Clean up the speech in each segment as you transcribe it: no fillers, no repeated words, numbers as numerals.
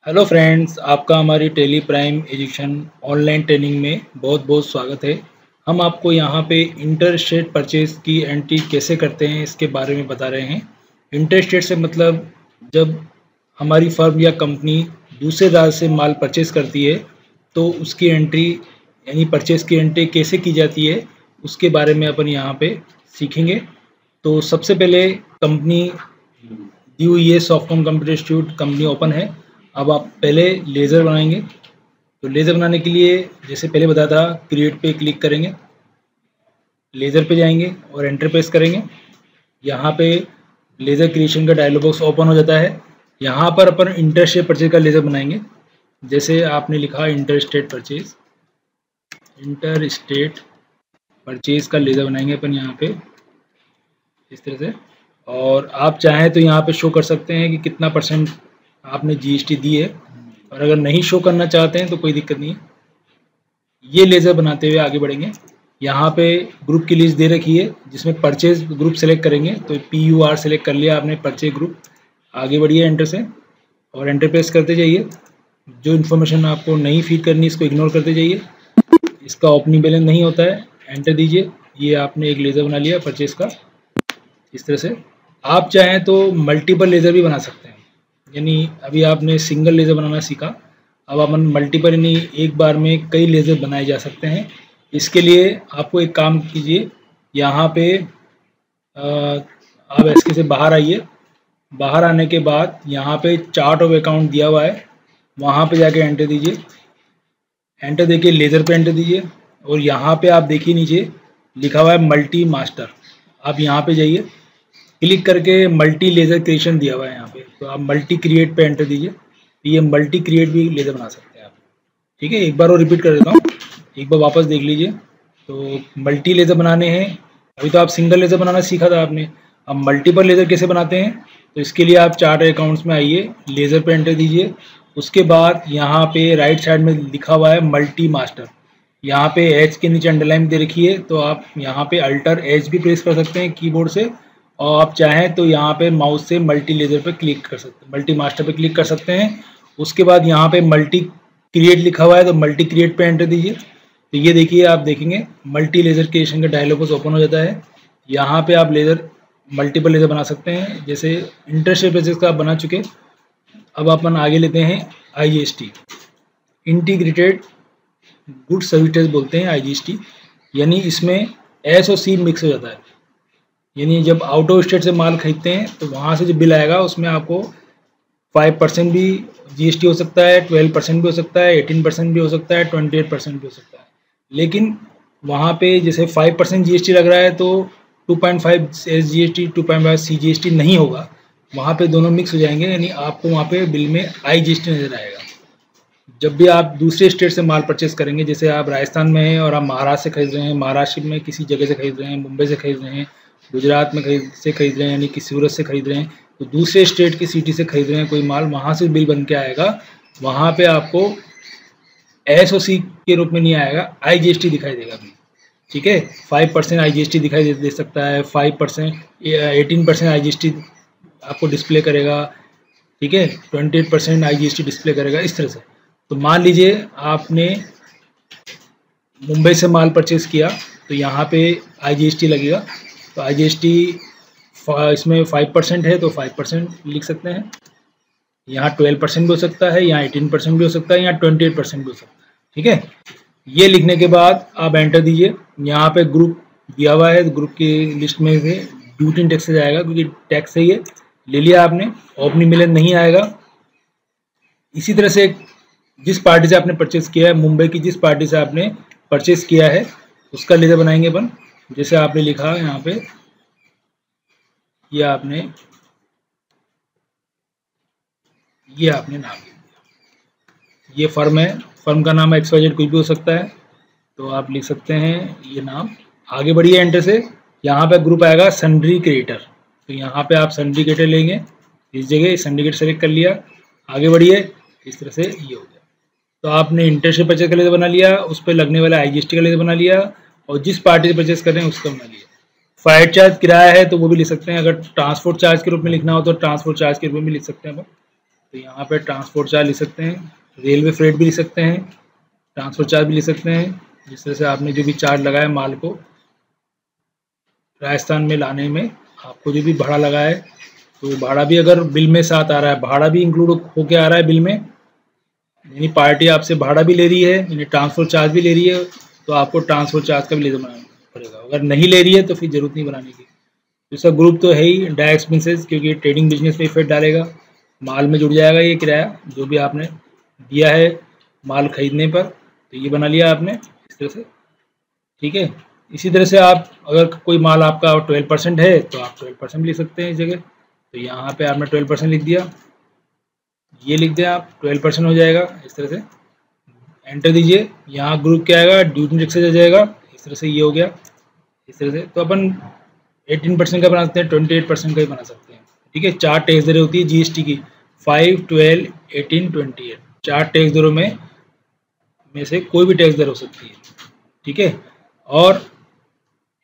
Hello friends, आपका हमारी Tally Prime education online training में बहुत बहुत स्वागत है। हम आपको यहाँ पे इंटर स्टेट परचेज की एंट्री कैसे करते हैं इसके बारे में बता रहे हैं। इंटर स्टेट से मतलब जब हमारी फर्म या कंपनी दूसरे राज्य से माल परचेज करती है तो उसकी एंट्री यानी परचेज की एंट्री कैसे की जाती है उसके बारे में अपन यहाँ पे सीखेंगे। तो सबसे पहले कंपनी दी हुई है Softcom computer institute, company open है। अब आप पहले लेज़र बनाएंगे। तो लेज़र बनाने के लिए जैसे पहले बताया था, क्रिएट पे क्लिक करेंगे, लेज़र पे जाएंगे और एंटर प्रेस करेंगे। यहाँ पे लेज़र क्रिएशन का डायलॉग बॉक्स ओपन हो जाता है। यहाँ पर अपन इंटर स्टेट परचेज का लेज़र बनाएंगे। जैसे आपने लिखा इंटर स्टेट परचेज का लेज़र बनाएंगे अपन यहाँ पे इस तरह से। और आप चाहें तो यहाँ पे शो कर सकते हैं कि कितना परसेंट आपने जीएसटी दी है, और अगर नहीं शो करना चाहते हैं तो कोई दिक्कत नहीं है। ये लेज़र बनाते हुए आगे बढ़ेंगे। यहाँ पे ग्रुप की लिस्ट दे रखी है जिसमें परचेज ग्रुप सेलेक्ट करेंगे, तो PUR सेलेक्ट कर लिया आपने परचेज ग्रुप। आगे बढ़िए एंटर से और एंटर प्रेस करते जाइए। जो इन्फॉर्मेशन आपको नहीं फीड करनी इसको इग्नोर करते जाइए। इसका ओपनिंग बैलेंस नहीं होता है, एंटर दीजिए। ये आपने एक लेज़र बना लिया परचेज का इस तरह से। आप चाहें तो मल्टीपल लेज़र भी बना सकते हैं, यानी अभी आपने सिंगल लेज़र बनाना सीखा, अब अपन मल्टीपल यानी एक बार में कई लेज़र बनाए जा सकते हैं। इसके लिए आपको एक काम कीजिए, यहाँ पे आप एसके से बाहर आइए। बाहर आने के बाद यहाँ पे चार्ट ऑफ अकाउंट दिया हुआ है, वहाँ पे जाके एंटर दीजिए। एंटर देखिए, लेज़र पे एंटर दीजिए और यहाँ पे आप देखिए नीचे लिखा हुआ है मल्टी मास्टर। आप यहाँ पे जाइए, क्लिक करके मल्टी लेज़र क्रिएशन दिया हुआ है यहाँ पे, तो आप मल्टी क्रिएट पे एंटर दीजिए। तो ये मल्टी क्रिएट भी लेज़र बना सकते हैं आप। ठीक है, एक बार और रिपीट कर देता हूँ, एक बार वापस देख लीजिए। तो मल्टी लेज़र बनाने हैं। अभी तो आप सिंगल लेज़र बनाना सीखा था आपने, अब मल्टीपल लेज़र कैसे बनाते हैं। तो इसके लिए आप चार्ट अकाउंट्स में आइए, लेज़र पे एंटर दीजिए। उसके बाद यहाँ पे राइट साइड में लिखा हुआ है मल्टी मास्टर। यहाँ पे एच के नीचे अंडरलाइन दे रखी है, तो आप यहाँ पे अल्टर एच भी प्रेस कर सकते हैं कीबोर्ड से, और आप चाहें तो यहाँ पे माउस से मल्टी लेज़र पे क्लिक कर सकते हैं, मल्टी मास्टर पे क्लिक कर सकते हैं। उसके बाद यहाँ पे मल्टी क्रिएट लिखा हुआ है, तो मल्टी क्रिएट पे एंटर दीजिए। तो ये देखिए, आप देखेंगे मल्टी लेज़र क्रिएशन का डायलॉग बॉक्स ओपन हो जाता है। यहाँ पे आप लेज़र मल्टीपल लेज़र बना सकते हैं, जैसे इंटर स्टेट परचेज का आप बना चुके। अब अपन आगे लेते हैं IGST, इंटीग्रेटेड गुड सर्विस बोलते हैं IGST, यानी इसमें एस और सी मिक्स हो जाता है। यानी जब आउट ऑफ स्टेट से माल खरीदते हैं तो वहाँ से जो बिल आएगा उसमें आपको 5% भी GST हो सकता है, 12% भी हो सकता है, 18% भी हो सकता है, 28% भी हो सकता है। लेकिन वहाँ पे जैसे 5% GST लग रहा है तो 2.5 SGST 2.5 CGST नहीं होगा, वहाँ पे दोनों मिक्स हो जाएंगे, यानी आपको वहाँ पे बिल में IGST नज़र आएगा। जब भी आप दूसरे स्टेट से माल परचेस करेंगे, जैसे आप राजस्थान में हैं और आप महाराष्ट्र से खरीद रहे हैं, महाराष्ट्र में किसी जगह से खरीद रहे हैं, मुंबई से खरीद रहे हैं, गुजरात में खरीद रहे हैं, यानी कि सूरत से खरीद रहे हैं, तो दूसरे स्टेट की सिटी से खरीद रहे हैं कोई माल, वहाँ से बिल बन के आएगा। वहाँ पे आपको SOC के रूप में नहीं आएगा, IGST दिखाई देगा बिल। ठीक है, 5% IGST दिखाई दे सकता है, 5% 18% IGST आपको डिस्प्ले करेगा। ठीक है, 28% IGST डिस्प्ले करेगा इस तरह से। तो मान लीजिए आपने मुंबई से माल परचेज किया, तो यहाँ पे IGST लगेगा। तो IGST इसमें 5% है तो 5% लिख सकते हैं। यहाँ 12% भी हो सकता है, यहाँ 18% भी हो सकता है, यहाँ 28% भी हो सकता है। ठीक है, ये लिखने के बाद आप एंटर दीजिए। यहाँ पे ग्रुप दिया हुआ है, ग्रुप की लिस्ट में भी ड्यूटी टैक्स से जाएगा क्योंकि टैक्स है, ये ले लिया आपने। ओपनिंग बैलेंस नहीं आएगा। इसी तरह से जिस पार्टी से आपने परचेस किया है, मुंबई की जिस पार्टी से आपने परचेस किया है उसका लेज़र बनाएंगे अपन। जैसे आपने लिखा यहाँ पे, ये आपने नाम लिख दिया। ये फर्म है, फर्म का नाम XYZ कुछ भी हो सकता है, तो आप लिख सकते हैं ये नाम। आगे बढ़िए एंटर से, यहाँ पे ग्रुप आएगा सन्ड्री क्रिएटर, तो यहाँ पे आप सन्ड्री क्रिएटर लेंगे। इस जगह सन्ड्री क्रिएटर सेलेक्ट कर लिया, आगे बढ़िए। इस तरह से ये हो गया। तो आपने इंटर स्टेट परचेज का लेज़र बना लिया, उस पर लगने वाला IGST का लेज़र बना लिया, और जिस पार्टी से परचेज कर रहे हैं उसका बना लिया। फ्लाइट चार्ज किराया है तो वो भी लिख सकते हैं, अगर ट्रांसपोर्ट चार्ज के रूप में लिखना हो तो ट्रांसपोर्ट चार्ज के रूप में भी लिख सकते हैं। तो यहाँ पे ट्रांसपोर्ट चार्ज लिख सकते हैं, रेलवे फ्रेट भी लिख सकते हैं, ट्रांसपोर्ट चार्ज भी लिख सकते हैं। जिस तरह से आपने जो भी चार्ज लगाया माल को राजस्थान में लाने में, आपको जो भी भाड़ा लगा है, तो भाड़ा भी अगर बिल में साथ आ रहा है, भाड़ा भी इंक्लूड होके आ रहा है बिल में, यानी पार्टी आपसे भाड़ा भी ले रही है, यानी ट्रांसपोर्ट चार्ज भी ले रही है, तो आपको ट्रांसपोर्ट चार्ज का भी लेजर बनाना पड़ेगा। अगर नहीं ले रही है तो फिर जरूरत नहीं बनाने की। इसका ग्रुप तो है ही डायरेक्ट एक्सपेंसेस, क्योंकि ट्रेडिंग बिजनेस पे इफेक्ट डालेगा, माल में जुड़ जाएगा ये किराया जो भी आपने दिया है माल खरीदने पर, तो ये बना लिया आपने इस तरह से, ठीक है। इसी तरह से आप अगर कोई माल आपका 12% है तो आप 12% लिख सकते हैं इस जगह, तो यहाँ पे आपने 12% लिख दिया, ये लिख दिया आप 12% हो जाएगा इस तरह से, एंटर दीजिए। यहाँ ग्रुप क्या आएगा, ड्यूटी टैक्सेस आ जाएगा, इस तरह से ये हो गया इस तरह से। तो अपन 18% का बना सकते हैं, 28% का ही बना सकते हैं, ठीक है। 4 टैक्स दरें होती है जीएसटी की, 5, 12, 18, 28, 4 टैक्स दरों में से कोई भी टैक्स दर हो सकती है, ठीक है। और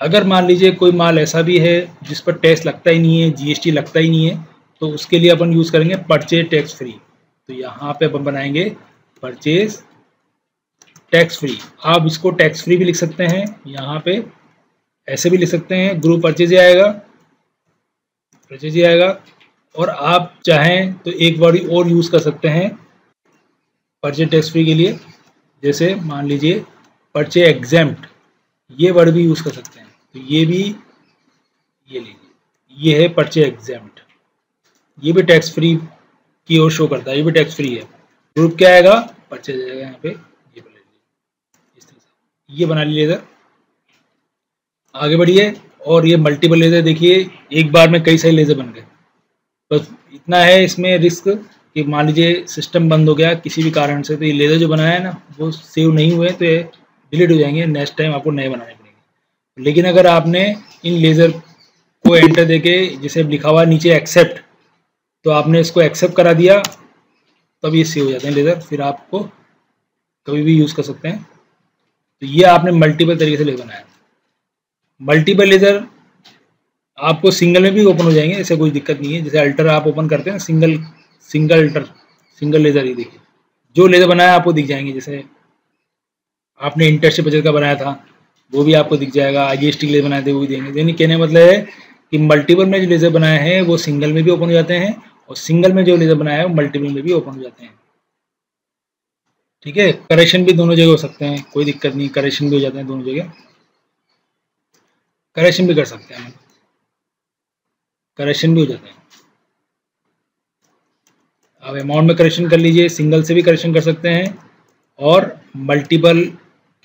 अगर मान लीजिए कोई माल ऐसा भी है जिस पर टैक्स लगता ही नहीं है, जीएसटी लगता ही नहीं है, तो उसके लिए अपन यूज़ करेंगे परचेज टैक्स फ्री। तो यहाँ पे अपन बनाएंगे परचेज टैक्स फ्री। आप इसको टैक्स फ्री भी लिख सकते हैं, यहाँ पे ऐसे भी लिख सकते हैं, ग्रुप परचेज ही आएगा। और आप चाहें तो एक वर्ड और यूज़ कर सकते हैं परचेज टैक्स फ्री के लिए, जैसे मान लीजिए परचेज एग्जेम्प्ट, ये वर्ड भी यूज़ कर सकते हैं। तो ये भी, ये लीजिए, ये है परचेज एग्जेम्प्ट, ये भी टैक्स फ्री की ओर शो करता है, ये भी टैक्स फ्री है। ग्रुप क्या आएगा, परचेज आएगा, यहाँ पे ये बना लीजिए इस तरह से, ये बना लीजिए इधर। आगे बढ़िए, और ये मल्टीपल लेजर देखिए, एक बार में कई सारे लेजर बन गए। बस इतना है इसमें रिस्क कि मान लीजिए सिस्टम बंद हो गया किसी भी कारण से, तो ये लेजर जो बनाया है ना वो सेव नहीं हुए, तो ये डिलीट हो जाएंगे, नेक्स्ट टाइम आपको नए बनाने पड़ेंगे। लेकिन अगर आपने इन लेजर को एंटर देके, जिसे लिखा हुआ नीचे एक्सेप्ट, तो आपने इसको एक्सेप्ट करा दिया, तब ये सेव हो जाते हैं लेजर, फिर आपको कभी भी यूज़ कर सकते हैं। तो ये आपने मल्टीपल तरीके से लेजर बनाया। मल्टीपल लेजर आपको सिंगल में भी ओपन हो जाएंगे, ऐसे कोई दिक्कत नहीं है। जैसे अल्टर आप ओपन करते हैं, सिंगल लेजर, ये देखिए जो लेजर बनाया आपको दिख जाएंगे। जैसे आपने इंटरशिप बजट का बनाया था वो भी आपको दिख जाएगा, आईजीएसटी के लिए बनाए थे वो भी देंगे। यानी कहने का मतलब है कि मल्टीपल में जो लेजर बनाए हैं वो सिंगल में भी ओपन हो जाते हैं, और सिंगल में जो लेजर बनाया है वो मल्टीपल में भी ओपन हो जाते हैं, ठीक है। करेक्शन भी दोनों जगह हो सकते हैं, कोई दिक्कत नहीं, करेक्शन भी हो जाते हैं दोनों जगह, करेक्शन भी कर सकते हैं, करेक्शन भी हो जाते हैं। अब अमाउंट में करेक्शन कर लीजिए, सिंगल से भी करेक्शन कर सकते हैं, और मल्टीपल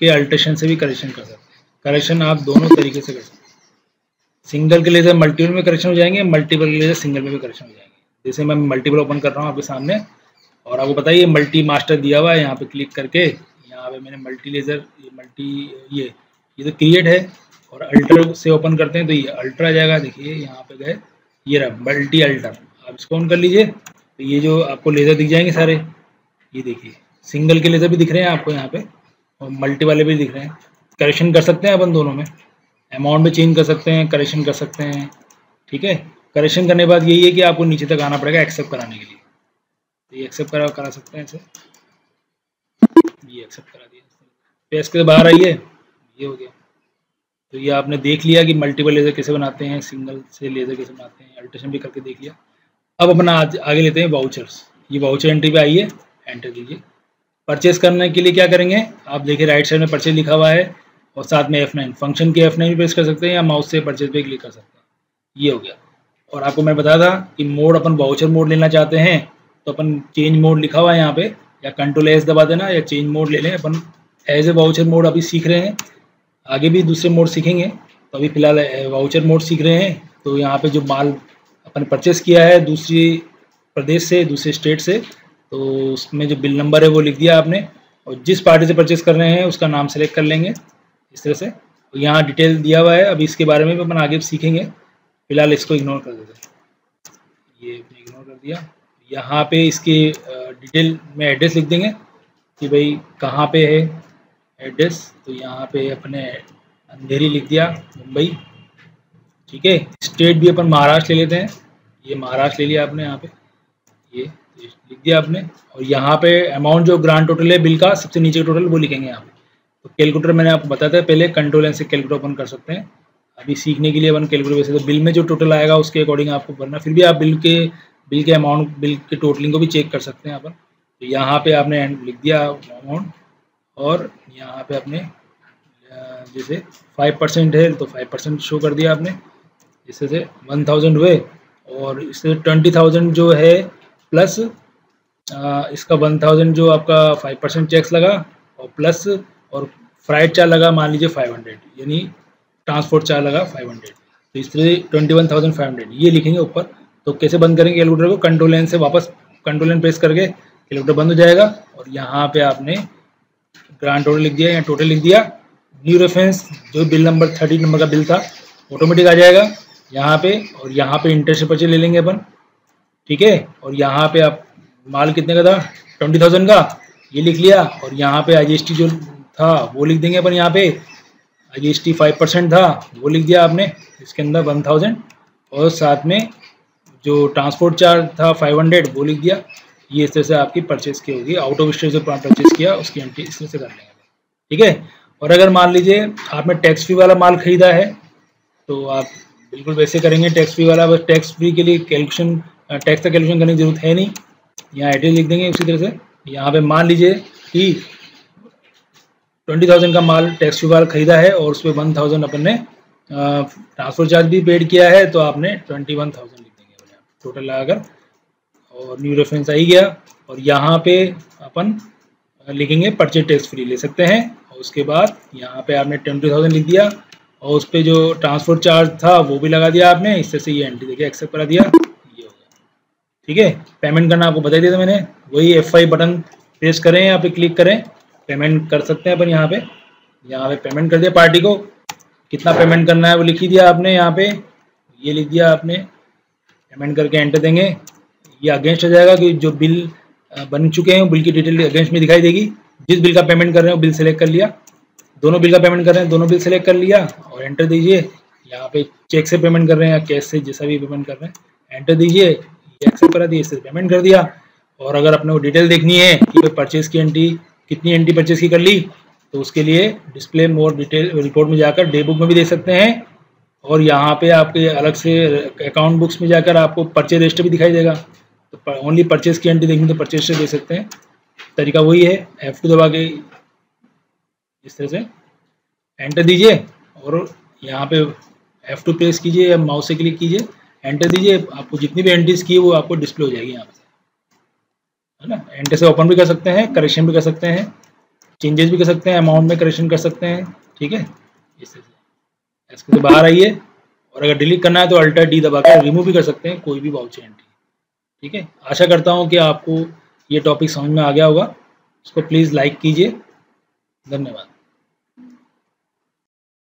के अल्ट्रेशन से भी करेक्शन कर सकते हैं। करेक्शन आप दोनों तरीके से कर सकते हैं, सिंगल के लेजर मल्टीपल में करेक्शन हो जाएंगे, मल्टीपल के लेजर सिंगल में भी करेक्शन हो जाएंगे। जैसे मैं मल्टीपल ओपन कर रहा हूँ आपके सामने, और आपको पता है ये मल्टी मास्टर दिया हुआ है, यहाँ पे क्लिक करके यहाँ पे मैंने मल्टी लेजर, ये तो क्रिएट है, और अल्टर से ओपन करते हैं तो ये अल्ट्रा आ जाएगा। देखिए यहाँ पे गए, ये रहा मल्टी अल्टर, आप इसको ऑन कर लीजिए, तो ये जो आपको लेजर दिख जाएंगे सारे, ये देखिए सिंगल के लेजर भी दिख रहे हैं आपको यहाँ पे, और मल्टी वाले भी दिख रहे हैं। करेक्शन कर सकते हैं अपन दोनों में, अमाउंट में चेंज कर सकते हैं, करेक्शन कर सकते हैं, ठीक है। करेक्शन करने के बाद यही है कि आपको नीचे तक आना पड़ेगा एक्सेप्ट कराने के लिए, तो ये एक्सेप्ट करा सकते हैं इसे, ये एक्सेप्ट करा दिया, पेज के बाहर आइए, ये हो गया। तो ये आपने देख लिया कि मल्टीपल लेजर कैसे बनाते हैं, सिंगल से लेजर कैसे बनाते हैं, अल्ट्रेशन भी करके देख लिया। अब अपना आगे लेते हैं वाउचर्स। ये वाउचर एंट्री पे आइए, एंटर कीजिए। परचेस करने के लिए क्या करेंगे, आप देखिए राइट साइड में परचेज लिखा हुआ है, और साथ में F9 फंक्शन के F9 भी प्रेस कर सकते हैं, या माउस से परचेज पे क्लिक कर सकते हैं, ये हो गया। और आपको मैं बताया था कि मोड अपन वाउचर मोड लेना चाहते हैं, तो अपन चेंज मोड लिखा हुआ है यहाँ पे, या Ctrl+S दबा देना, या चेंज मोड ले लें। अपन एज ए वाउचर मोड अभी सीख रहे हैं, आगे भी दूसरे मोड सीखेंगे, तो अभी फिलहाल वाउचर मोड सीख रहे हैं। तो यहाँ पे जो माल अपन परचेस किया है दूसरी प्रदेश से, दूसरे स्टेट से, तो उसमें जो बिल नंबर है वो लिख दिया आपने, और जिस पार्टी से परचेस कर रहे हैं उसका नाम सेलेक्ट कर लेंगे इस तरह से। तो यहाँ डिटेल दिया हुआ है, अभी इसके बारे में भी अपन आगे सीखेंगे, फिलहाल इसको इग्नोर कर देते हैं, ये इग्नोर कर दिया। यहाँ पे इसके डिटेल में एड्रेस लिख देंगे कि भाई कहाँ पे है एड्रेस, तो यहाँ पे अपने अंधेरी लिख दिया, मुंबई, ठीक है। स्टेट भी अपन महाराष्ट्र ले लेते हैं, ये महाराष्ट्र ले लिया आपने यहाँ पे, ये लिख दिया आपने। और यहाँ पे अमाउंट जो ग्रांड टोटल है बिल का सबसे नीचे का टोटल वो लिखेंगे आप। तो कैलकुलेटर मैंने आपको बताया था पहले, कंट्रोल एन से कैलकुलेटर ओपन कर सकते हैं। अभी सीखने के लिए अपन कैलकुलेटर वैसे तो बिल में जो टोटल आएगा उसके अकॉर्डिंग आपको भरना, फिर भी आप बिल के अमाउंट, बिल के टोटलिंग को भी चेक कर सकते हैं अपन। तो यहाँ पे आपने लिख दिया अमाउंट, और यहाँ पे आपने जैसे 5% है तो 5% शो कर दिया आपने। इससे से 1000 हुए, और इससे 20,000 जो है प्लस इसका 1000 जो आपका 5% टैक्स लगा, और प्लस और फ्राइट चार्ज लगा मान लीजिए 500, यानी ट्रांसपोर्ट चार्ज लगा 500। तो इस तरह 21,500 ये लिखेंगे ऊपर। तो कैसे बंद करेंगे कैलकुलेटर को, कंट्रोल एन से वापस कंट्रोल एन प्रेस करके कैलकुलेटर बंद हो जाएगा। और यहाँ पे आपने ग्रांड टोटल लिख दिया या टोटल लिख दिया। न्यू रेफरेंस जो बिल नंबर 30 नंबर का बिल था ऑटोमेटिक आ जाएगा यहाँ पे। और यहाँ पे इंटरेस्ट परचेज ले लेंगे अपन, ठीक है। और यहाँ पे आप माल कितने का था, 20,000 का, ये लिख लिया। और यहाँ पे IGST जो था वो लिख देंगे अपन। यहाँ पे IGST 5% था वो लिख दिया आपने इसके अंदर 1000, और साथ में जो ट्रांसपोर्ट चार्ज था 500 वो लिख दिया। ये इस तरह से आपकी परचेज की होगी, आउट ऑफ स्टेट से परचेज किया उसकी एंट्री इस तरह से कर लेंगे, ठीक है। और अगर मान लीजिए आपने टैक्स फ्री वाला माल खरीदा है तो आप बिल्कुल वैसे करेंगे टैक्स फ्री वाला। बस टैक्स फ्री के लिए कैलकुलेशन, टैक्स का कैलकुलेशन करने की जरूरत है नहीं, यहाँ एड्रेस लिख देंगे उसी तरह से। यहाँ पे मान लीजिए कि 20,000 का माल टैक्स फ्री वाला खरीदा है और उस पर 1,000 अपन ने ट्रांसफर चार्ज भी पेड किया है, तो आपने 21,000 लिख देंगे टोटल लगाकर। और न्यू रेफरेंस आ ही गया। और यहाँ पे अपन लिखेंगे परचेज टैक्स फ्री ले सकते हैं। और उसके बाद यहाँ पे आपने 20,000 लिख दिया, और उस पर जो ट्रांसपोर्ट चार्ज था वो भी लगा दिया आपने। इससे से ये एंट्री देखिए एक्सेप्ट करा दिया, ये हो गया, ठीक है। पेमेंट करना आपको बता दिया था मैंने, वही F5 बटन प्रेस करें, यहाँ पे क्लिक करें, पेमेंट कर सकते हैं अपन। यहाँ पे पेमेंट कर दिया पार्टी को। कितना पेमेंट करना है वो लिख ही दिया आपने, यहाँ पे ये लिख दिया आपने। पेमेंट करके एंटर देंगे, ये अगेंस्ट हो जाएगा कि जो बिल बन चुके हैं बिल की डिटेल अगेंस्ट में दिखाई देगी। जिस बिल का पेमेंट कर रहे हो बिल सेलेक्ट कर लिया, दोनों बिल का पेमेंट कर रहे हैं दोनों बिल सेलेक्ट कर लिया, और एंटर दीजिए। यहाँ पे चेक से पेमेंट कर रहे हैं या कैश से, जैसा भी पेमेंट कर रहे हैं एंटर दीजिए, एक्सेप्ट करा दिए, इससे पेमेंट कर दिया। और अगर अपने को डिटेल देखनी है कि भाई परचेज की एंट्री कितनी एंट्री परचेज की कर ली, तो उसके लिए डिस्प्ले मोर डिटेल रिपोर्ट में जाकर डे बुक में भी देख सकते हैं। और यहाँ पे आपके अलग से अकाउंट बुक्स में जाकर आपको परचेज रजिस्टर भी दिखाई देगा। तो ओनली परचेज की एंट्री देखनी तो परचेज से देख सकते हैं। तरीका वही है, F2 दबा के इस तरह से एंटर दीजिए, और यहाँ पे F2 प्रेस कीजिए या माउस से क्लिक कीजिए, एंटर दीजिए। आपको जितनी भी एंट्रीज की है वो आपको डिस्प्ले हो जाएगी यहाँ पे, है ना। एंटर से ओपन भी कर सकते हैं, करेक्शन भी कर सकते हैं, चेंजेस भी कर सकते हैं, अमाउंट में करेक्शन कर सकते हैं, ठीक है। इस तरह से इसके बाहर आइए, और अगर डिलीट करना है तो अल्टर D दबा कर रिमूव भी कर सकते हैं कोई भी वाउचर एंट्री, ठीक है। आशा करता हूँ कि आपको ये टॉपिक समझ में आ गया होगा। इसको प्लीज़ लाइक कीजिए, धन्यवाद।